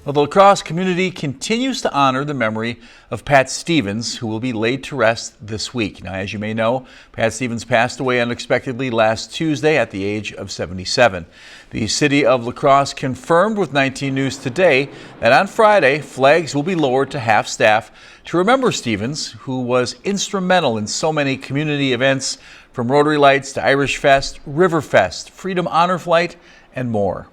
Well, the La Crosse community continues to honor the memory of Pat Stevens, who will be laid to rest this week. Now, as you may know, Pat Stevens passed away unexpectedly last Tuesday at the age of 77. The city of La Crosse confirmed with 19 News today that on Friday, flags will be lowered to half-staff to remember Stevens, who was instrumental in so many community events, from Rotary Lights to Irish Fest, River Fest, Freedom Honor Flight, and more.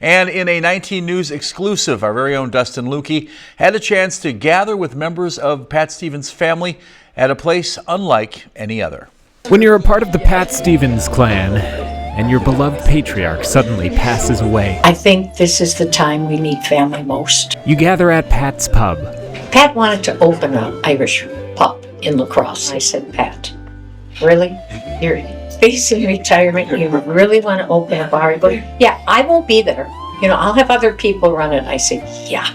And in a 19 News exclusive, our very own Dustin Lukey had a chance to gather with members of Pat Stevens' family at a place unlike any other. When you're a part of the Pat Stevens clan and your beloved patriarch suddenly passes away, I think this is the time we need family most. you gather at Pat's pub. Pat wanted to open an Irish pub in La Crosse. I said, Pat, really? You're facing retirement, you really want to open a bar? He goes, yeah, I won't be there. You know, I'll have other people run it. I said, yeah.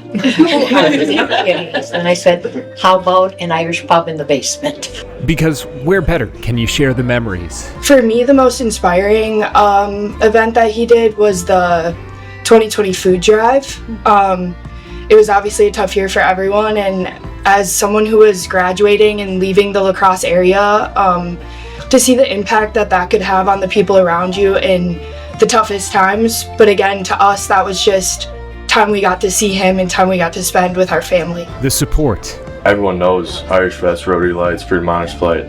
And I said, how about an Irish pub in the basement? Because where better can you share the memories? For me, the most inspiring event that he did was the 2020 food drive. It was obviously a tough year for everyone, and as someone who was graduating and leaving the La Crosse area, to see the impact that could have on the people around you in the toughest times. But again, to us, that was just time we got to see him and time we got to spend with our family. The support. Everyone knows Irish Fest, Rotary Lights, Freedom Honor Flight,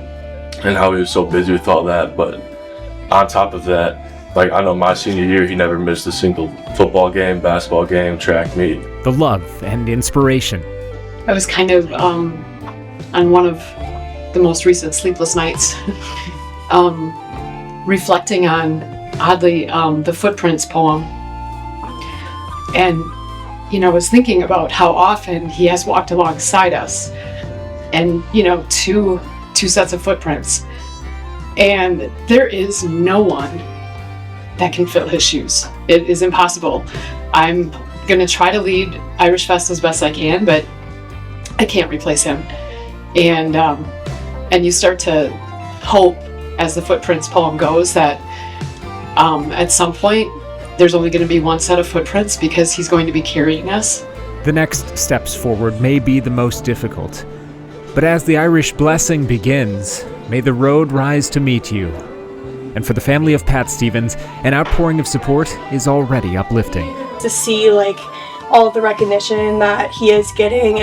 and how he was so busy with all that. But on top of that, like, I know my senior year, he never missed a single football game, basketball game, track meet. The love and inspiration. I was kind of on one of the most recent sleepless nights, reflecting on, oddly, the Footprints poem. And, you know, I was thinking about how often he has walked alongside us, and, you know, two sets of footprints. And there is no one that can fill his shoes. It is impossible. I'm gonna try to lead Irish Fest as best I can, but I can't replace him. And you start to hope, as the Footprints poem goes, that at some point there's only going to be one set of footprints because he's going to be carrying us. The next steps forward may be the most difficult. But as the Irish blessing begins, may the road rise to meet you. And for the family of Pat Stevens, an outpouring of support is already uplifting. To see like all the recognition that he is getting,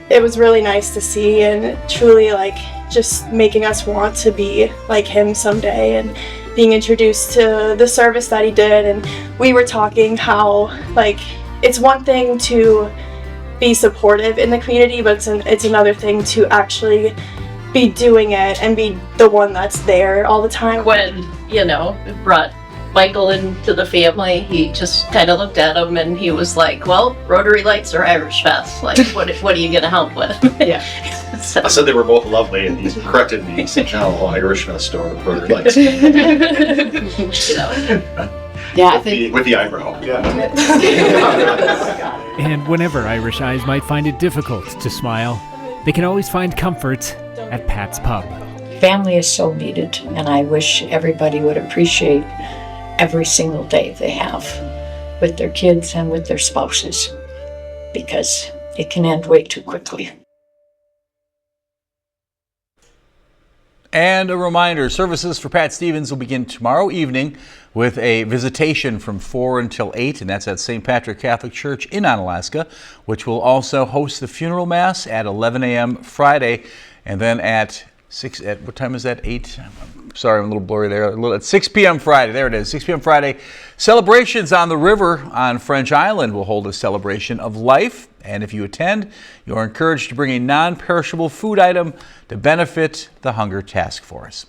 it was really nice to see, and truly like just making us want to be like him someday, and being introduced to the service that he did. And we were talking how like it's one thing to be supportive in the community, but it's another thing to actually be doing it and be the one that's there all the time. When, you know, brought Michael into the family, he just kind of looked at him and he was like, well, Rotary Lights or Irish Fest, like what are you gonna help with? Yeah. So. I said they were both lovely, and he corrected me. He said, no, Irish Fest or Rotary Lights. You know. Yeah, I think with the eyebrow. Yeah. And whenever Irish eyes might find it difficult to smile, they can always find comfort at Pat's Pub. Family is so needed, and I wish everybody would appreciate every single day they have with their kids and with their spouses, because it can end way too quickly. And a reminder, services for Pat Stevens will begin tomorrow evening with a visitation from 4 until 8, and that's at St. Patrick Catholic Church in Onalaska, which will also host the funeral mass at 11 a.m. Friday, and then at what time is that? 8? Sorry, I'm a little blurry there. At 6 p.m. Friday. There it is. 6 p.m. Friday. Celebrations on the river on French Island will hold a celebration of life. And if you attend, you're encouraged to bring a non-perishable food item to benefit the Hunger Task Force.